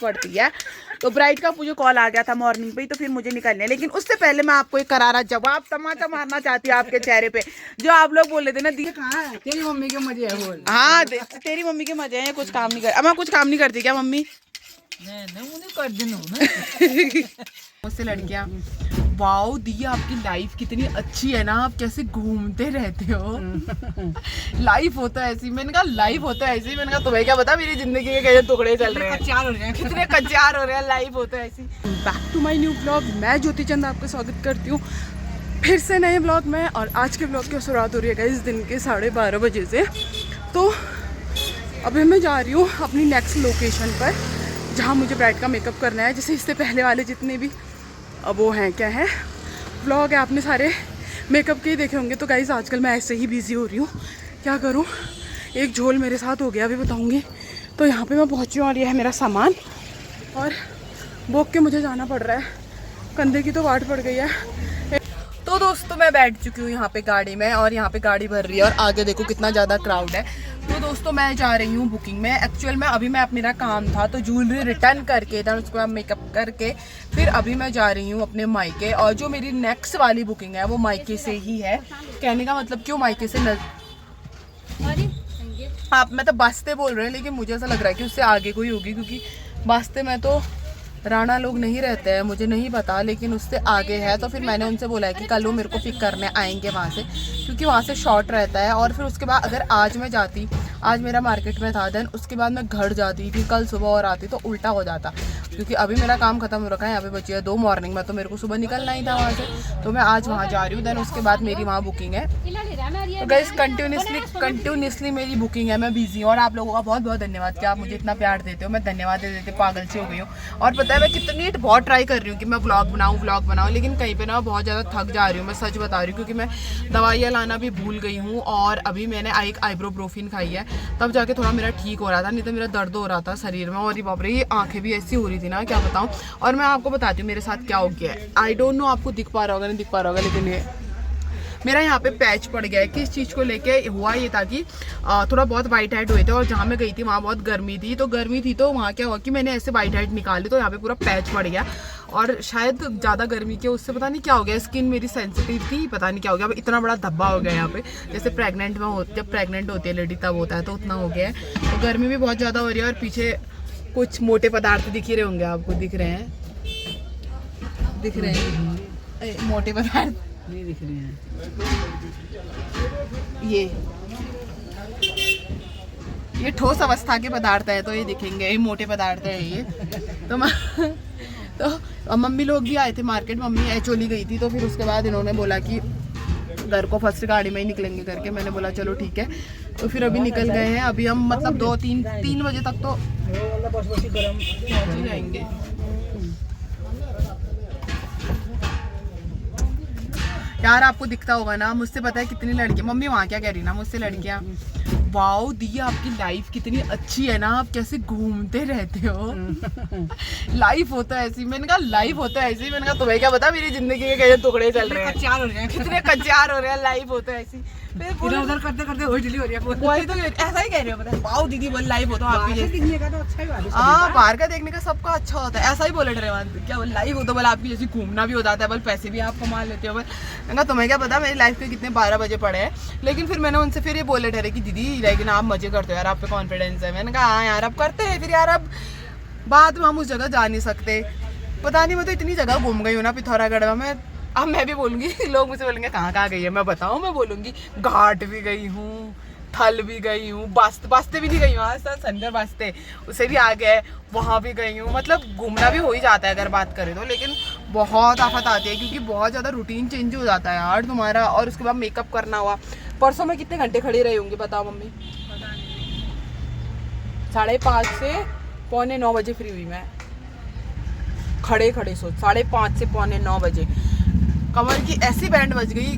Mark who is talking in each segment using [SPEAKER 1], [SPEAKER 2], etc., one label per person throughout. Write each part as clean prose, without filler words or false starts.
[SPEAKER 1] पड़ती है। तो ब्राइड का मुझे कॉल आ गया था मॉर्निंग पे ही, तो फिर मुझे निकलने, लेकिन उससे पहले मैं आपको एक करारा जवाब तमाचा मारना चाहती हूँ आपके चेहरे पे। जो आप लोग बोल रहे थे ना दी
[SPEAKER 2] कहाँ है तेरी मम्मी के मजे है बोल।
[SPEAKER 1] हाँ तेरी मम्मी के मजे हैं, कुछ काम नहीं कर, अब मैं कुछ काम नहीं करती क्या मम्मी? मुझसे लड़कियां, वाओ दी आपकी लाइफ कितनी अच्छी है ना, आप कैसे घूमते रहते हो। लाइफ होता है ऐसी। मैंने कहा लाइफ होता है ऐसी। मैंने कहा तुम्हें क्या पता मेरी जिंदगी के कैसे टुकड़े चल रहे हैं, कितने कच्चार हो रहे हैं। लाइफ होता है ऐसी। Back to my new blog, मैं ज्योति चंद आपका स्वागत करती हूँ फिर से नए ब्लॉग में। और आज के ब्लॉग की शुरुआत हो रही है इस दिन के 12:30 बजे से। तो अभी मैं जा रही हूँ अपनी नेक्स्ट लोकेशन पर, जहाँ मुझे ब्राइड का मेकअप करना है। जैसे इससे पहले वाले जितने भी अब वो हैं, क्या है, व्लॉग है, आपने सारे मेकअप के ही देखे होंगे। तो गाइस आजकल मैं ऐसे ही बिज़ी हो रही हूँ, क्या करूँ। एक झोल मेरे साथ हो गया, अभी बताऊँगी। तो यहाँ पे मैं पहुँची हूँ और ये है मेरा सामान, और बोक के मुझे जाना पड़ रहा है, कंधे की तो वाट पड़ गई है। तो दोस्तों मैं बैठ चुकी हूँ यहाँ पे गाड़ी में, और यहाँ पे गाड़ी भर रही है, और आगे देखो कितना ज़्यादा क्राउड है। तो दोस्तों मैं जा रही हूँ बुकिंग में। एक्चुअल में अभी मैं मेरा काम था तो ज्वेलरी रिटर्न करके देन उसके बाद मेकअप करके फिर अभी मैं जा रही हूँ अपने मायके। और जो मेरी नेक्स्ट वाली बुकिंग है वो मायके से ही है। कहने का मतलब क्यों मायके से आप मैं तो बस्ते बोल रहे हैं, लेकिन मुझे ऐसा लग रहा है कि उससे आगे कोई होगी, क्योंकि बस्ते में तो राणा लोग नहीं रहते हैं, मुझे नहीं पता, लेकिन उससे आगे है। तो फिर मैंने उनसे बोला है कि कल वो मेरे को पिक करने आएंगे वहाँ से, क्योंकि वहाँ से शॉर्ट रहता है। और फिर उसके बाद अगर आज मैं जाती, आज मेरा मार्केट में था, देन उसके बाद मैं घर जाती थी कल सुबह और आती तो उल्टा हो जाता, क्योंकि अभी मेरा काम खत्म हो रखा है। यहाँ पे बची है 2 मॉर्निंग में, तो मेरे को सुबह निकलना ही था वहाँ से। तो मैं आज वहाँ जा रही हूँ, देन उसके बाद मेरी वहाँ बुकिंग है। तो गाइस कंटिन्यूसली मेरी बुकिंग है, मैं बिजी हूँ। और आप लोगों का बहुत बहुत धन्यवाद कि आप मुझे इतना प्यार देते हो। मैं धन्यवाद दे देते पागल सी हो गई हूँ। और पता है मैं कितनी बहुत ट्राई कर रही हूँ कि मैं व्लॉग बनाऊँ, लेकिन कहीं पे ना बहुत ज़्यादा थक जा रही हूँ, मैं सच बता रही हूँ, क्योंकि मैं दवाइयाँ लाना भी भूल गई हूँ। और अभी मैंने एक आइब्रोप्रोफिन खाई है, तब जाके थोड़ा मेरा ठीक हो रहा था, नहीं तो मेरा दर्द हो रहा था शरीर में। और ये बाप रे, ये आंखें भी ऐसी हो रही थी ना, क्या बताऊँ। और मैं आपको बताती हूँ मेरे साथ क्या हो गया है। आई डोंट नो आपको दिख पा रहा होगा नहीं दिख पा रहा होगा, लेकिन ये मेरा यहाँ पे पैच पड़ गया है। किस चीज़ को लेके हुआ ये था कि थोड़ा बहुत वाइट हेड हुए थे, और जहाँ मैं गई थी वहाँ बहुत गर्मी थी। तो वहाँ क्या हुआ कि मैंने ऐसे वाइट हेड निकाली, तो यहाँ पे पूरा पैच पड़ गया। और शायद ज़्यादा गर्मी के उससे पता नहीं क्या हो गया, स्किन मेरी सेंसिटिव थी, पता नहीं क्या हो गया। अब इतना बड़ा धब्बा हो गया यहाँ पे, जैसे जब प्रेग्नेंट होती है लेडी तब होता है, तो उतना हो गया है। तो गर्मी भी बहुत ज़्यादा हो रही है, और पीछे कुछ मोटे पदार्थ दिख ही रहे होंगे आपको, दिख रहे हैं मोटे पदार्थ
[SPEAKER 2] नहीं दिख रही है।
[SPEAKER 1] ये ठोस अवस्था के पदार्थ है, तो ये दिखेंगे, ये मोटे पदार्थ है ये। तो मम्मी लोग भी आए थे मार्केट, मम्मी एक्चुअली गई थी। तो फिर उसके बाद इन्होंने बोला कि घर को फर्स्ट गाड़ी में ही निकलेंगे करके। मैंने बोला चलो ठीक है, तो फिर अभी निकल गए हैं। अभी हम मतलब 2-3 बजे तक तो जाएंगे। यार आपको दिखता होगा ना, मुझसे पता है कितनी लड़कियां, मम्मी वहाँ क्या कह रही ना, मुझसे लड़कियां, वाओ दी आपकी लाइफ कितनी अच्छी है ना, आप कैसे घूमते रहते हो। लाइफ होता है ऐसी। मैंने कहा लाइफ होता है ऐसी। मैंने कहा तुम्हें क्या पता मेरी जिंदगी के कैसे टुकड़े चल रहे हैं, कितने कच्चार हो रहे हैं। लाइफ होता है ऐसी। फिर उधर करते करते वही डिली हो रही है। वही तो ऐसा ही कह रहे हो, पता है वाओ दीदी बोल लाइफ होता है आपकी जैसी। हाँ बाहर का देखने का सबका अच्छा होता है, ऐसा ही बोले थे क्या बोल लाइफ होता है, बोल आपकी जैसी घूमना भी हो जाता है, बोल पैसे भी आप कमा लेते हो। बोल तुम्हें क्या पता मेरी लाइफ के कितने 12 बजे पड़े हैं। लेकिन फिर मैंने उनसे फिर ये बोले ठहरे कि दीदी लेकिन आप मजे करते हो यार, आप पे कॉन्फिडेंस है। मैंने कहा हाँ यार अब करते हैं। फिर यार अब बाद में हम उस जगह जा नहीं सकते, पता नहीं, मैं तो इतनी जगह घूम गई हूँ ना पिथौरागढ़ में। अब मैं भी बोलूँगी, लोग मुझे बोलेंगे कहाँ गई है, मैं बताऊँ, मैं बोलूँगी घाट भी गई हूँ, थल भी गई हूँ, बास्ते भी नहीं गई हूँ, आज सनगर बास्ते उसे भी आ गए, वहाँ भी गई हूँ। मतलब घूमना भी हो ही जाता है अगर बात करें तो, लेकिन बहुत आफत आती है, क्योंकि बहुत ज़्यादा रूटीन चेंज हो जाता है यार तुम्हारा। और उसके बाद मेकअप करना हुआ। परसों में कितने घंटे खड़ी रही होंगी बताओ मम्मी? 5:30 से 8:45 बजे फ्री हुई मैं, खड़े सोच 5:30 से 8:45 बजे। कमर की ऐसी बैंड बज गई,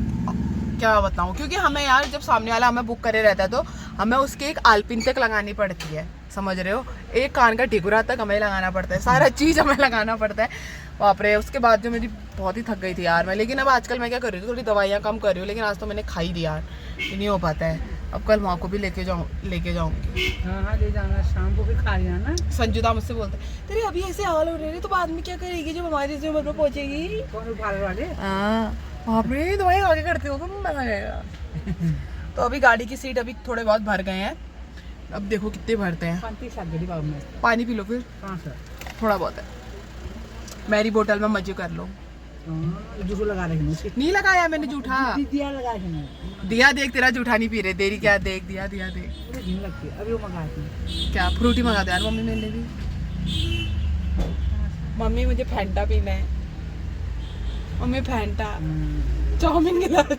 [SPEAKER 1] क्या बताऊँ, क्योंकि हमें यार जब सामने वाला हमें बुक करे रहता है तो हमें उसके एक आलपिन तक लगानी पड़ती है, समझ रहे हो, एक कान का ढिगुरा तक हमें लगाना पड़ता है, सारा चीज़ हमें लगाना पड़ता है। बाप रे, उसके बाद जो मेरी बहुत ही थक गई थी यार मैं। लेकिन अब आजकल मैं क्या कर रही हूँ, थोड़ी दवाइयाँ कम कर रही हूँ, लेकिन आज तो मैंने खाई दी यार, ये नहीं हो पाता है। अब कल माँ को भी लेके जाऊंगी।
[SPEAKER 2] हाँ हाँ ले जाना, शाम को भी खा लेना ना।
[SPEAKER 1] संजुदा मुझसे बोलते तेरे अभी ऐसे हाल हो रहे हैं तो बाद में क्या करेगी जब हमारी जैसे उम्र पर पहुंचेगी।
[SPEAKER 2] कौन उठाने वाले?
[SPEAKER 1] हाँ बाप रे, दवाई आगे करते हो तुम, मजा आएगा। तो अभी गाड़ी की सीट अभी थोड़े बहुत भर गए हैं, अब देखो कितने भरते हैं। पानी पी लो फिर।
[SPEAKER 2] कहाँ से?
[SPEAKER 1] थोड़ा बहुत है, मेरी बोतल में मजे कर लो।
[SPEAKER 2] जूठो लगा रहे
[SPEAKER 1] नहीं लगाया मैंने जूठा,
[SPEAKER 2] दिया लगा रहे।
[SPEAKER 1] दिया देख तेरा जूठा नहीं पी रहे, देरी क्या देख दिया देख।
[SPEAKER 2] घिन लगती है, अभी वो मंगाती है।
[SPEAKER 1] क्या फ्रूटी मंगा दो यार मम्मी मेरे लिए भी। मम्मी मुझे फैंटा पीना है, मम्मी फैंटा। चाउमीन खिला दो।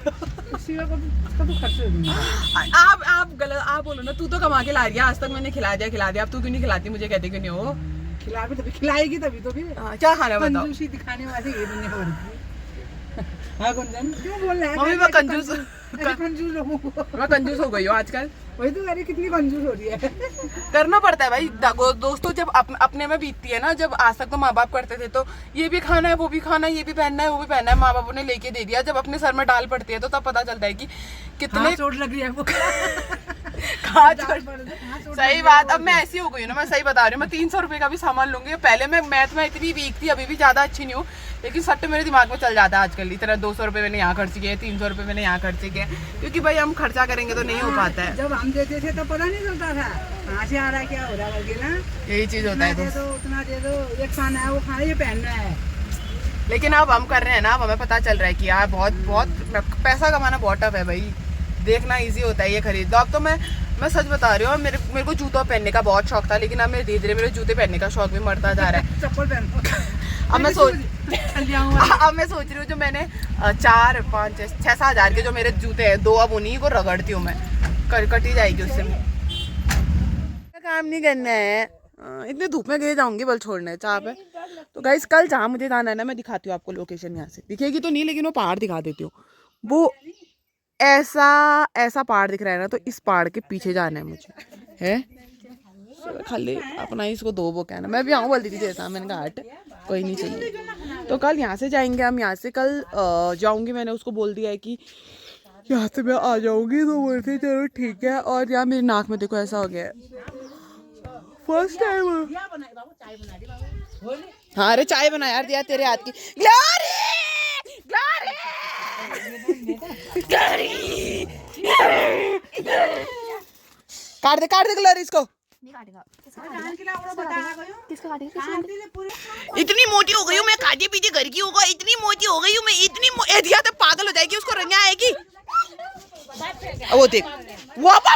[SPEAKER 1] आप गलत, आप बोलो ना, तू तो कमा के ला रही है, आज तक मैंने खिला दिया, अब तू क्यों नहीं खिलाती मुझे, कहते क्यों नहीं हो?
[SPEAKER 2] खिलाएगी तभी तो फिर।
[SPEAKER 1] क्या खाना बताओ?
[SPEAKER 2] कंजूसी दिखाने वाली ये दुनिया भर की। हाँ गुंजन क्यों बोल रहा है?
[SPEAKER 1] मम्मी मैं कंजूस
[SPEAKER 2] मैं
[SPEAKER 1] कंजूस हो गई हूँ आजकल।
[SPEAKER 2] वही तो अरे कितनी कंजूस हो रही है।
[SPEAKER 1] करना पड़ता है भाई दोस्तों, जब अपने में बीतती है ना, जब आज तक तो माँ बाप करते थे तो ये भी खाना है वो भी खाना है, ये भी पहनना है वो भी पहनना है, माँ बापों ने लेके दे दिया। जब अपने सर में डाल पड़ती है तो तब पता चलता है कि कितने
[SPEAKER 2] चोट लग रही है वो।
[SPEAKER 1] सही बात। अब मैं ऐसी हो गई हूँ ना, मैं सही बता रही हूँ, मैं 300 रुपए का भी सामान लूंगी। पहले मैं मैथ में इतनी वीक थी, अभी भी ज्यादा अच्छी नहीं हूँ, लेकिन सट्ट मेरे दिमाग में चल जाता है आजकल। इतना 200 रुपए मैंने यहाँ खर्च किए, 300 रुपए मैंने यहाँ खर्च किए, क्योंकि भाई हम खर्चा करेंगे तो नहीं हो पाता है।
[SPEAKER 2] जब हम देते थे तो पता नहीं चलता था कहाँ से आ रहा है क्या हो रहा है ना,
[SPEAKER 1] यही चीज होता है।
[SPEAKER 2] दे दो उतना दे दो, ये खाना है वो खाना ये पहनना है।
[SPEAKER 1] लेकिन अब हम कर रहे हैं ना, अब हमें पता चल रहा है कि यार बहुत पैसा कमाना बहुत टफ है भाई, देखना इजी होता है ये खरीद दो। अब तो मैं सच बता रही हूँ, मेरे को जूता पहनने का बहुत शौक था, लेकिन अब मेरे धीरे धीरे मेरे जूते पहनने का शौक भी मरता जा रहा है।
[SPEAKER 2] चप्पल पहनो।
[SPEAKER 1] अब मैं सोच रही हूँ जो मैंने 4, 5, 6 हजार के जो मेरे जूते हैं, 2 अब उन्हीं को रगड़ती हूँ मैं, कटी जाएगी उससे। काम नहीं करना है, इतने धूप में गए जाऊंगी बल छोड़ने चाह पे। तो गाइस कल जहाँ मुझे जाना है ना, मैं दिखाती हूँ आपको लोकेशन, यहाँ से दिखेगी तो नहीं, लेकिन वो पहाड़ दिखा देती हूँ। वो ऐसा पहाड़ दिख रहा है ना, तो इस पहाड़ के पीछे जाना है मुझे, है खाली अपना ही इसको 2 वो कहना। मैं भी आऊँ बोलती थी जैसा, मैंने कहा हट कोई नहीं चाहिए। तो कल यहाँ से जाएंगे हम, यहाँ से कल जाऊंगी, मैंने उसको बोल दिया है कि यहाँ से मैं आ जाऊंगी, तो बोलते चलो ठीक है। और यार मेरी नाक में देखो ऐसा हो गया है, फर्स्ट टाइम। हाँ अरे चाय बना यार, दिया तेरे हाथ की। ग्लोरी काट दे ग्लोरी इसको। इतनी मोटी हो गई हूँ मैं, खाते पीते घर की होगा, इतनी मोटी हो गई हूँ मैं, इतनी दिया तो पागल हो जाएगी, उसको रंगा आएगी। वो देख वो अच्छा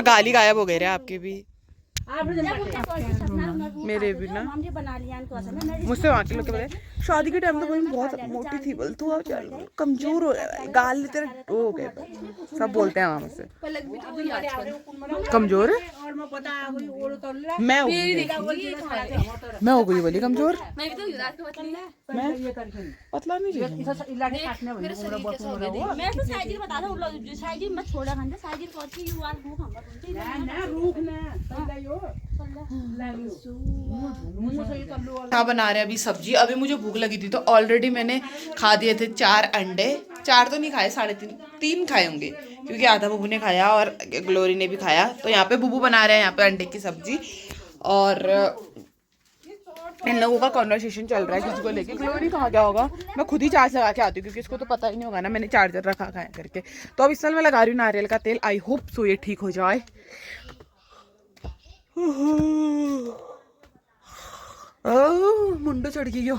[SPEAKER 1] गाली गायब हो गए रे आपके भी, मेरे भी ना। मुझसे वहाँ के लोग बोले शादी के टाइम तो भाई बहुत मोटी थी, बोल तू कमजोर हो गया, गाल तेरे हो गए, सब बोलते हैं वहाँ मुझसे कमजोर है। मैं हो गई बोली कमजोर, मैं पतला नहीं हाँ बना रहे अभी सब्जी। अभी मुझे भूख लगी थी तो ऑलरेडी मैंने खा दिए थे 4 अंडे, 4 तो नहीं खाए, 3.5 खाए होंगे, क्योंकि आधा बुबू ने खाया और ग्लोरी ने भी खाया। तो यहाँ पे बुबू बना रहे हैं यहाँ पे अंडे की सब्जी, और इन लोगों का कॉन्वर्सेशन चल रहा है किसी को लेके। ग्लोरी कहाँ गया होगा, मैं खुद ही चार्ज लगा के आती हूँ, क्योंकि इसको तो पता ही नहीं होगा ना मैंने चार्जर रखा है करके। तो अब इस साल मैं लगा रही हूँ नारियल का तेल, आई होप सो ये ठीक हो जाए। मुंडो चढ़ गई।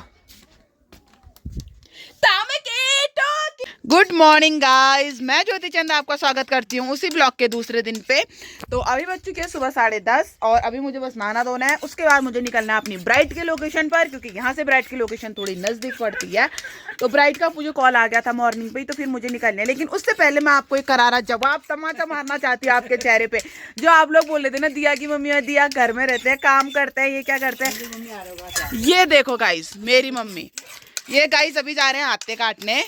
[SPEAKER 1] गुड मॉर्निंग गाइज, मैं ज्योति चंद आपका स्वागत करती हूँ उसी ब्लॉग के दूसरे दिन पे। तो अभी बज चुके हैं सुबह 10:30 और अभी मुझे बस नहाना धोना है, उसके बाद मुझे निकलना है अपनी ब्राइट के लोकेशन पर, क्योंकि यहाँ से ब्राइट की लोकेशन थोड़ी नज़दीक पड़ती है। तो ब्राइट का मुझे कॉल आ गया था मॉर्निंग पे ही, तो फिर मुझे निकलना है। लेकिन उससे पहले मैं आपको एक करारा जवाब तमाचा मारना चाहती हूँ आपके चेहरे पे। जो आप लोग बोल रहे थे ना दिया की मम्मी और दिया घर में रहते हैं, काम करते हैं, ये क्या करते हैं, ये देखो गाइज मेरी मम्मी, ये गाइज अभी जा रहे हैं हाथे काटने।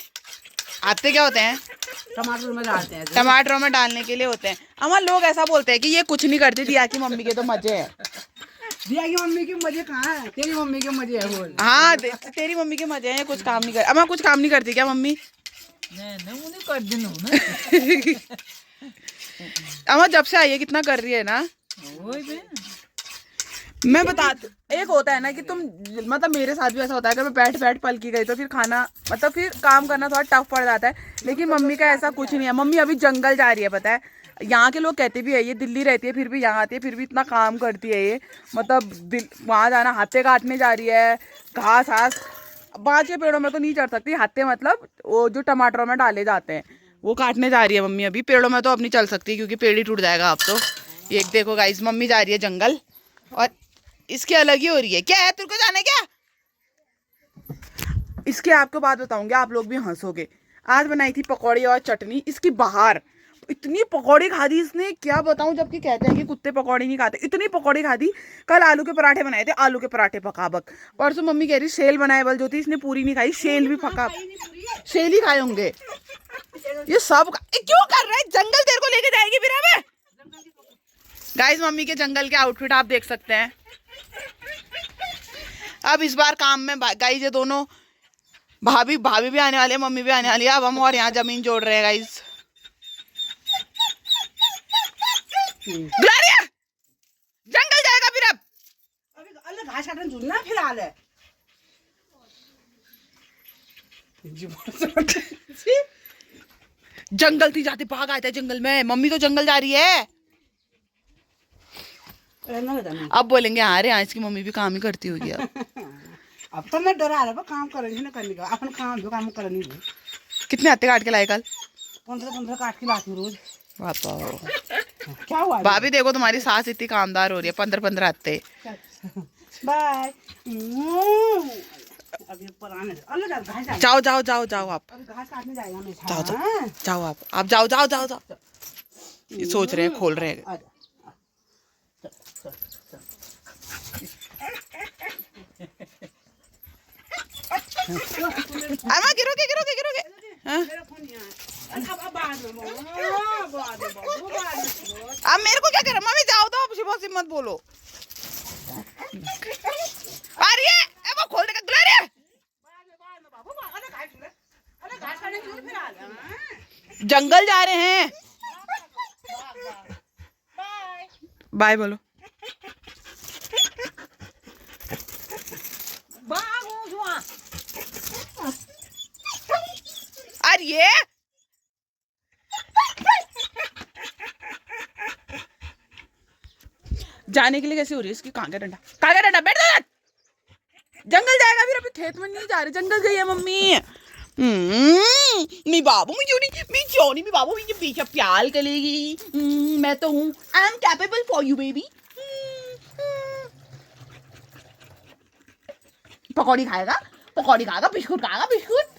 [SPEAKER 1] हाथे क्या होते हैं,
[SPEAKER 2] टमाटर में डालते हैं,
[SPEAKER 1] टमाटरों में डालने के लिए होते हैं। अमर लोग ऐसा बोलते हैं कि ये कुछ नहीं करती दिया की मम्मी के तो मजे है।
[SPEAKER 2] दिया की मम्मी के मजे कहाँ है? तेरी मम्मी के मजे है बोल।
[SPEAKER 1] हाँ तेरी मम्मी के मजे हैं, कुछ काम नहीं कर। अब कुछ काम नहीं करती क्या मम्मी?
[SPEAKER 2] नहीं उन्हें कर देना ना।
[SPEAKER 1] अम्मा जब से आई है कितना कर रही है ना।
[SPEAKER 2] वही पे
[SPEAKER 1] मैं बता, एक होता है ना कि तुम, मतलब मेरे साथ भी ऐसा होता है कि मैं बैठ बैठ पल की गई तो फिर खाना, मतलब फिर काम करना थोड़ा टफ पड़ जाता है। लेकिन मम्मी का ऐसा कुछ नहीं है। मम्मी अभी जंगल जा रही है, पता है। यहाँ के लोग कहते भी है ये दिल्ली रहती है फिर भी यहाँ आती है, फिर भी इतना काम करती है ये। मतलब वहाँ जाना, हाथे काटने जा रही है, घास घास 5 पेड़ों में तो नहीं चढ़ सकती। हाथे मतलब वो जो टमाटरों में डाले जाते हैं वो काटने जा रही है मम्मी। अभी पेड़ों में तो अब नहीं चल सकती क्योंकि पेड़ ही टूट जाएगा अब तो। ये देखो गाइस, मम्मी जा रही है जंगल और इसकी अलग ही हो रही है। क्या है, तेरे को जाना है क्या? इसके आपको बात बताऊंगी, आप लोग भी हंसोगे। आज बनाई थी पकौड़ी और चटनी इसकी बाहर। इतनी पकौड़ी खा दी इसने, क्या बताऊं। जबकि कहते हैं कि कुत्ते पकौड़ी नहीं खाते, इतनी पकौड़ी खा दी। कल आलू के पराठे बनाए थे, आलू के पराठे पकाबक। परसों मम्मी कह रही शेल बनाए बल जो थी, इसने पूरी नहीं खाई, शेल भी पका। शेल ही खाए होंगे ये सब। क्यों कर रहा है? जंगल तेरे को लेके जाएगी फिर हमें। गाइस मम्मी के जंगल के आउटफिट आप देख सकते हैं। अब इस बार काम में गाइस ये दोनों भाभी भी आने वाले हैं, मम्मी भी आने वाली है। अब हम और यहाँ जमीन जोड़ रहे हैं गाइस। ग्लोरिया जंगल जाएगा फिर। अब
[SPEAKER 2] अभी अलग घास काटने झूलना फिर हाल है।
[SPEAKER 1] जंगल थी जाते भाग आया था जंगल में। मम्मी तो जंगल जा रही है। अब बोलेंगे हाँ रे आज की मम्मी भी काम ही करती होगी
[SPEAKER 2] अब तो मैं डरा रहा काम करेंगे ना करने का, अपन काम जो काम करनी है।
[SPEAKER 1] कितने हत्ते काट के लाए कल?
[SPEAKER 2] 15 काट के लाती हूँ रोज।
[SPEAKER 1] क्या हुआ भाभी? देखो तुम्हारी सास इतनी कामदार हो रही है, 15 हत्ते।
[SPEAKER 2] बाय। अभी पुराने
[SPEAKER 1] जाओ जाओ जाओ जाओ आप।
[SPEAKER 2] घास काटने जाएगा मैं।
[SPEAKER 1] जाओ जाओ जाओ आप जाओ जाओ जाओ जाओ। ये सोच रहे हैं खोल रहे हैं। अम्मा गिरोगे गिरोगे गिरोगे। अब मेरे को क्या कर रहा? मम्मी जाओ तो अब शिबो मत बोलो। अरे वो खोल देगा ग्लोरिया। जंगल जा रहे हैं। बाय बोलो। अरे ये जाने के लिए कैसे हो रही है इसकी? कहाँ का डंडा, कहाँ का डंडा? बैठ जा। जंगल जाएगा फिर। अभी खेत में नहीं जा रहे, जंगल गई है मम्मी। मी बाबू मी जोनी मी बाबू मुझे पीछे प्याल करेगी। मैं तो हूँ, I am capable for you baby. पकौड़ी खाएगा, बिस्कुट खाएगा, बिस्कुट।